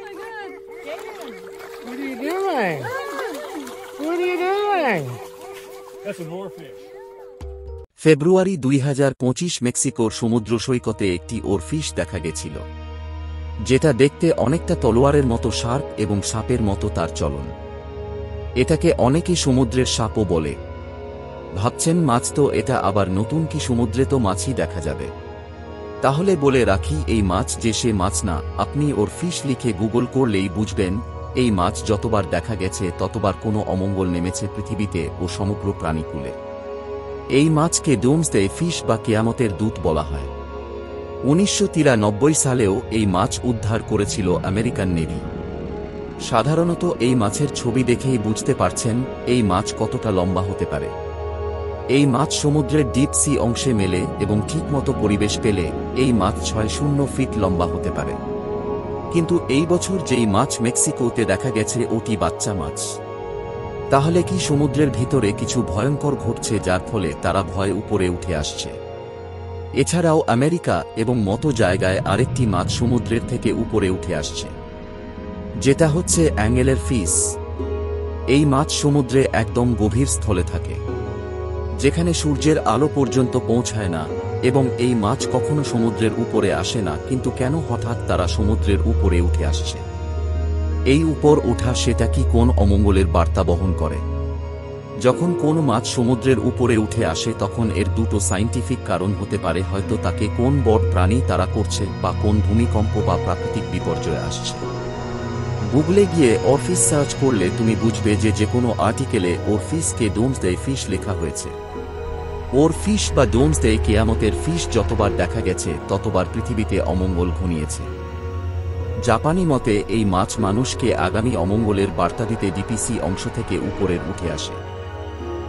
What are you doing? What are you doing? That's an oarfish. ফেব্রুয়ারি 2025 মেক্সিকোর সমুদ্র সৈকতে একটি ওরফিশ দেখা গেছিল, যেটা দেখতে অনেকটা তলোয়ারের মতো শার্প এবং সাপের মতো তার চলন। এটাকে অনেকে সমুদ্রের সাপও বলে। ভাবছেন মাছ তো এটা, আবার নতুন কি সমুদ্রে তো মাছই দেখা যাবে। তাহলে বলে রাখি, এই মাছ যে সে মাছ না। আপনি ওরফিশ লিখে গুগল করলেই বুঝবেন এই মাছ যতবার দেখা গেছে ততবার কোনো অমঙ্গল নেমেছে পৃথিবীতে ও সমগ্র প্রাণীকুলে। এই মাছকে ডোমসডে ফিশ বা কেয়ামতের দূত বলা হয়। 1993 সালেও এই মাছ উদ্ধার করেছিল আমেরিকান নেভি। সাধারণত এই মাছের ছবি দেখেই বুঝতে পারছেন এই মাছ কতটা লম্বা হতে পারে। এই মাছ সমুদ্রের ডিপ সি অংশে মেলে এবং ঠিকমতো পরিবেশ পেলে এই মাছ 60 ফিট লম্বা হতে পারে। কিন্তু এই বছর যেই মাছ মেক্সিকোতে দেখা গেছে ওটি বাচ্চা মাছ। তাহলে কি সমুদ্রের ভিতরে কিছু ভয়ঙ্কর ঘটছে যার ফলে তারা ভয়ে উপরে উঠে আসছে? এছাড়াও আমেরিকা এবং মতো জায়গায় আরেকটি মাছ সমুদ্রের থেকে উপরে উঠে আসছে, যেটা হচ্ছে অ্যাঙ্গেলের ফিশ। এই মাছ সমুদ্রে একদম গভীর স্থলে থাকে, যেখানে সূর্যের আলো পর্যন্ত পৌঁছায় না, এবং এই মাছ কখনো সমুদ্রের উপরে আসে না। কিন্তু কেন হঠাৎ তারা সমুদ্রের উপরে উঠে আসছে? এই উপর ওঠা সেটা কি কোন অমঙ্গলের বার্তা বহন করে? যখন কোন মাছ সমুদ্রের উপরে উঠে আসে তখন এর দুটো সায়েন্টিফিক কারণ হতে পারে। হয়তো তাকে কোন বড় প্রাণী তারা করছে, বা কোন ভূমিকম্প বা প্রাকৃতিক বিপর্যয় আসছে। গুগলে গিয়ে ওরফিশ সার্চ করলে তুমি বুঝবে যে কোনো আর্টিকেলে ওরফিশকে ডোমসডে ফিশ লেখা হয়েছে। ওরফিশ বা ডোমসডে কেয়ামতের ফিশ যতবার দেখা গেছে ততবার পৃথিবীতে অমঙ্গল ঘনিয়েছে। জাপানি মতে এই মাছ মানুষকে আগামী অমঙ্গলের বার্তা দিতে ডিপিসি অংশ থেকে উপরের উঠে আসে।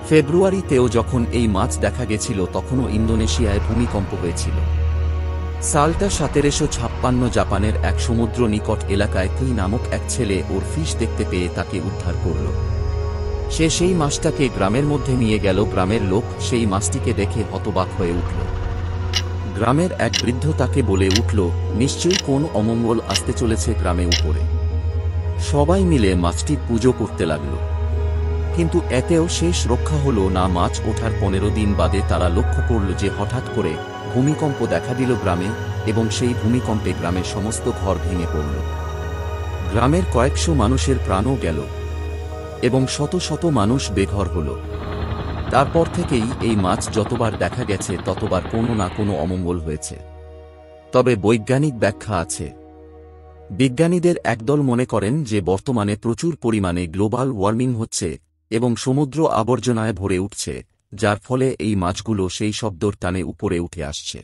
ফেব্রুয়ারিতেও যখন এই মাছ দেখা গেছিল তখনও ইন্দোনেশিয়ায় ভূমিকম্প হয়েছিল। সালটা 1756। জাপানের এক সমুদ্র নিকট এলাকায় তুই নামক এক ছেলে ওর ফিশ দেখতে পেয়ে তাকে উদ্ধার করল। সে সেই মাছটাকে গ্রামের মধ্যে নিয়ে গেল। গ্রামের লোক সেই মাছটিকে দেখে হতবাক হয়ে উঠল। গ্রামের এক বৃদ্ধ তাকে বলে উঠল, নিশ্চয়ই কোন অমঙ্গল আসতে চলেছে গ্রামে উপরে। সবাই মিলে মাছটির পুজো করতে লাগল, কিন্তু এতেও শেষ রক্ষা হল না। মাছ ওঠার 15 দিন বাদে তারা লক্ষ্য করল যে হঠাৎ করে ভূমিকম্প দেখা দিল গ্রামে, এবং সেই ভূমিকম্পে গ্রামের সমস্ত ঘর ভেঙে পড়ল। গ্রামের কয়েকশো মানুষের প্রাণও গেল এবং শত শত মানুষ বেঘর হল। তারপর থেকেই এই মাছ যতবার দেখা গেছে ততবার কোনো না কোনো অমঙ্গল হয়েছে। তবে বৈজ্ঞানিক ব্যাখ্যা আছে। বিজ্ঞানীদের একদল মনে করেন যে বর্তমানে প্রচুর পরিমাণে গ্লোবাল ওয়ার্মিং হচ্ছে এবং সমুদ্র আবর্জনায় ভরে উঠছে, যার ফলে এই মাছগুলো সেই শব্দর টানে উপরে উঠে আসছে।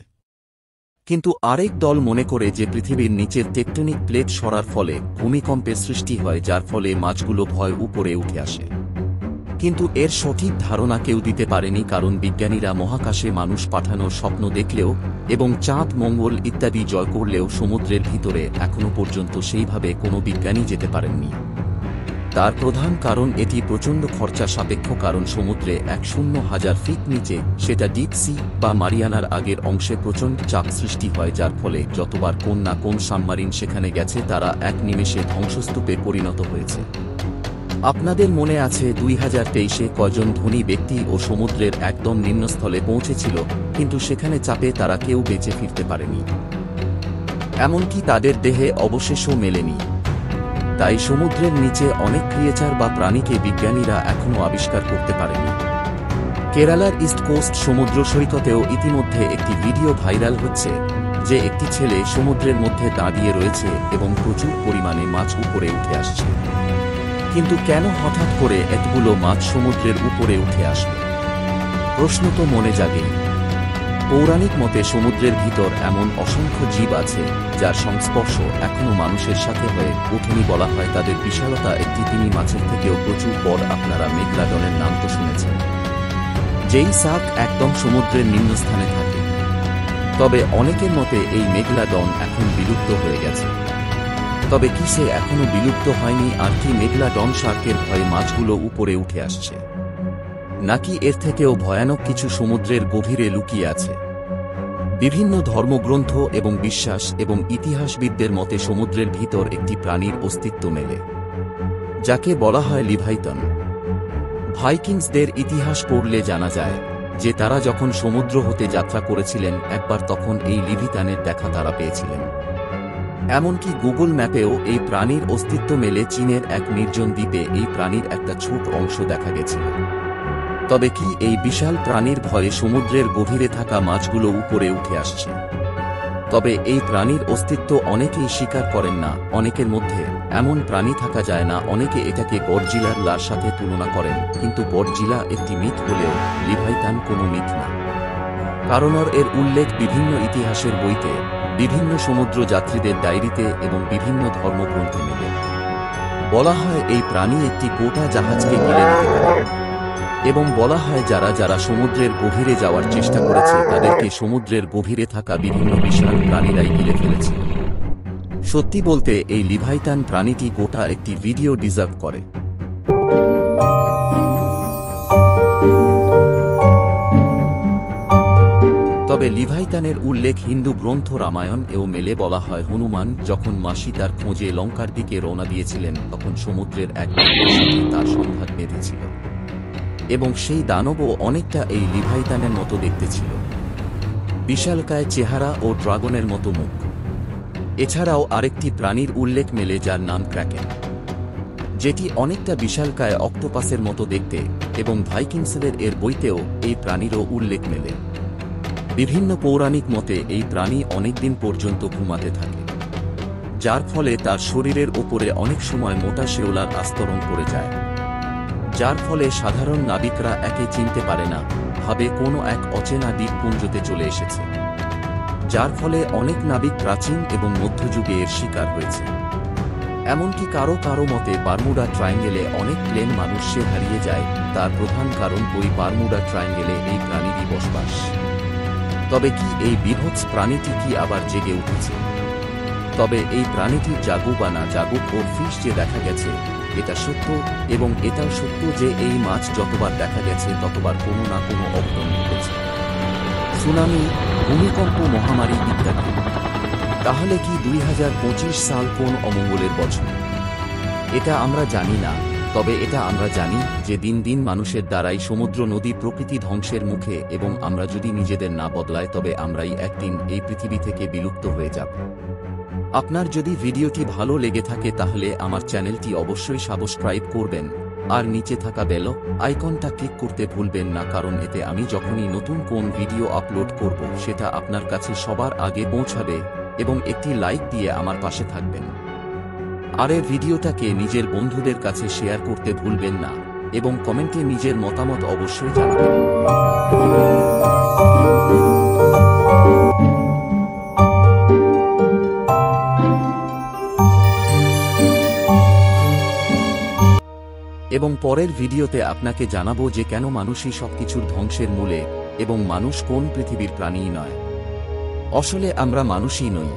কিন্তু আরেক দল মনে করে যে পৃথিবীর নিচের টেকটনিক প্লেট সরার ফলে ভূমিকম্পের সৃষ্টি হয়, যার ফলে মাছগুলো ভয় উপরে উঠে আসে। কিন্তু এর সঠিক ধারণা কেউ দিতে পারেনি, কারণ বিজ্ঞানীরা মহাকাশে মানুষ পাঠানোর স্বপ্ন দেখলেও এবং চাঁদ, মঙ্গল ইত্যাদি জয় করলেও সমুদ্রের ভিতরে এখনো পর্যন্ত সেইভাবে কোনো বিজ্ঞানী যেতে পারেননি। তার প্রধান কারণ এটি প্রচণ্ড খরচা সাপেক্ষ, কারণ সমুদ্রে 100,000 ফিট নিচে, সেটা ডিপ সি বা মারিয়ানার আগের অংশে প্রচণ্ড চাপ সৃষ্টি হয়, যার ফলে যতবার কোন না কোন সাবমারিন সেখানে গেছে তারা এক নিমেষে ধ্বংসস্তূপে পরিণত হয়েছে। আপনাদের মনে আছে 2023-এ কয়জন ধনী ব্যক্তি ও সমুদ্রের একদম নিম্নস্থলে পৌঁছেছিল, কিন্তু সেখানে চাপে তারা কেউ বেঁচে ফিরতে পারেনি, এমনকি তাদের দেহে অবশেষও মেলেনি। তাই সমুদ্রের নিচে অনেক ক্রিয়েচার বা প্রাণীকে বিজ্ঞানীরা এখনও আবিষ্কার করতে পারেনি। কেরালার ইস্ট কোস্ট সমুদ্র সৈকতেও ইতিমধ্যে একটি ভিডিও ভাইরাল হচ্ছে, যে একটি ছেলে সমুদ্রের মধ্যে দাঁড়িয়ে রয়েছে এবং প্রচুর পরিমাণে মাছ উপরে উঠে আসছে। কিন্তু কেন হঠাৎ করে এতগুলো মাছ সমুদ্রের উপরে উঠে আসবে? প্রশ্ন তো মনে জাগেই। পৌরাণিক মতে সমুদ্রের ভিতর এমন অসংখ্য জীব আছে যার সংস্পর্শ এখনো মানুষের সাথে হয়ে ওঠেনি। বলা হয় তাদের বিশালতা একটি তিমি মাছের থেকেও প্রচুর বড়। আপনারা মেঘালয়নের নাম তো শুনেছেন, যেই শার্ক একদম সমুদ্রের নিম্নস্থানে থাকে। তবে অনেকের মতে এই মেঘালয়ন এখন বিলুপ্ত হয়ে গেছে। তবে কি সে এখনো বিলুপ্ত হয়নি? আর কি মেঘালয়ন শার্কের ভয়ে মাছগুলো উপরে উঠে আসছে, নাকি এর থেকেও ভয়ানক কিছু সমুদ্রের গভীরে লুকিয়ে আছে? বিভিন্ন ধর্মগ্রন্থ এবং বিশ্বাস এবং ইতিহাসবিদদের মতে সমুদ্রের ভিতর একটি প্রাণীর অস্তিত্ব মেলে, যাকে বলা হয় লিভাইথন। ভাইকিংসদের ইতিহাস পড়লে জানা যায় যে তারা যখন সমুদ্র হতে যাত্রা করেছিলেন একবার, তখন এই লিভিতানের দেখা তারা পেয়েছিলেন। এমনকি গুগল ম্যাপেও এই প্রাণীর অস্তিত্ব মেলে। চীনের এক নির্জন দ্বীপে এই প্রাণীর একটা ছোট অংশ দেখা গেছিল। তবে কি এই বিশাল প্রাণীর ভয়ে সমুদ্রের গভীরে থাকা মাছগুলো উপরে উঠে আসছে? তবে এই প্রাণীর অস্তিত্ব অনেকেই স্বীকার করেন না। অনেকের মধ্যে এমন প্রাণী থাকা যায় না। অনেকে এটাকে গডজিলার লার সাথে তুলনা করেন, কিন্তু গডজিলা একটি মিথ হলেও লিভাইথান কোনো মিথ না। কারণ এর উল্লেখ বিভিন্ন ইতিহাসের বইতে, বিভিন্ন সমুদ্র যাত্রীদের ডায়েরিতে এবং বিভিন্ন ধর্মগ্রন্থে মেলে। বলা হয় এই প্রাণী একটি গোটা জাহাজকে গিলে নিতে পারে, এবং বলা হয় যারা যারা সমুদ্রের গভীরে যাওয়ার চেষ্টা করেছে তাদেরকে সমুদ্রের গভীরে থাকা বিভিন্ন বিশাল প্রাণীরাই গিলে ফেলেছে। সত্যি বলতে এই লিভাইথান প্রাণীটি গোটা একটি ভিডিও ডিজার্ভ করে। তবে লিভাইথানের উল্লেখ হিন্দু গ্রন্থ রামায়ণ এও মেলে। বলা হয় হনুমান যখন মাসি তার খোঁজে লঙ্কার দিকে রওনা দিয়েছিলেন, তখন সমুদ্রের এক দানবের সাথে তার সংঘাত বেঁধেছিল, এবং সেই দানবও অনেকটা এই লিভাইথানের মতো দেখতে ছিল। বিশালকায় চেহারা ও ড্রাগনের মতো মুখ। এছাড়াও আরেকটি প্রাণীর উল্লেখ মেলে যার নাম ক্র্যাকেন, যেটি অনেকটা বিশালকায় অক্টোপাসের মতো দেখতে, এবং ভাইকিংসদের এর বইতেও এই প্রাণীরও উল্লেখ মেলে। বিভিন্ন পৌরাণিক মতে এই প্রাণী অনেকদিন পর্যন্ত ঘুমাতে থাকে, যার ফলে তার শরীরের ওপরে অনেক সময় মোটা শেওলার আস্তরণ পড়ে যায়, যার ফলে সাধারণ নাবিকরা একে চিনতে পারে না, ভাবে কোনো এক অচেনা দ্বীপপুঞ্জতে চলে এসেছে, যার ফলে অনেক নাবিক প্রাচীন এবং মধ্যযুগে এর শিকার হয়েছে। এমনকি কারো কারো মতে বারমুডা ট্রায়াঙ্গেলে অনেক প্লেন মানুষে হারিয়ে যায়, তার প্রধান কারণ ওই বারমুডা ট্রায়াঙ্গেলে এই প্রাণীরই বসবাস। তবে কি এই বৃহৎ প্রাণীটি কি আবার জেগে উঠেছে? তবে এই প্রাণীটির জাগুক বা না জাগুক ওর ফিশ যে দেখা গেছে এটা সত্য, এবং এটাও সত্য যে এই মাছ যতবার দেখা গেছে ততবার কোনো না কোনো অঘটন ঘটেছে, সুনামি, ভূমিকম্প, মহামারী ইত্যাদি। তাহলে কি 2025 সাল কোন অমঙ্গলের বছর? এটা আমরা জানি না। তবে এটা আমরা জানি যে দিন দিন মানুষের দ্বারাই সমুদ্র নদী প্রকৃতি ধ্বংসের মুখে, এবং আমরা যদি নিজেদের না বদলাই তবে আমরাই একদিন এই পৃথিবী থেকে বিলুপ্ত হয়ে যাব। আপনার যদি ভিডিওটি ভালো লেগে থাকে তাহলে আমার চ্যানেলটি অবশ্যই সাবস্ক্রাইব করবেন, আর নিচে থাকা বেল আইকনটা ক্লিক করতে ভুলবেন না, কারণ এতে আমি যখনই নতুন কোন ভিডিও আপলোড করব সেটা আপনার কাছে সবার আগে পৌঁছাবে, এবং একটি লাইক দিয়ে আমার পাশে থাকবেন। আর এই ভিডিওটাকে নিজের বন্ধুদের কাছে শেয়ার করতে ভুলবেন না, এবং কমেন্টে নিজের মতামত অবশ্যই জানাবেন। এবং পরের ভিডিওতে আপনাকে জানাবো যে কেন মানুষই সবকিছুর ধ্বংসের মূলে, এবং মানুষ কোন পৃথিবীর প্রাণীই নয়। আসলে আমরা মানুষই নই।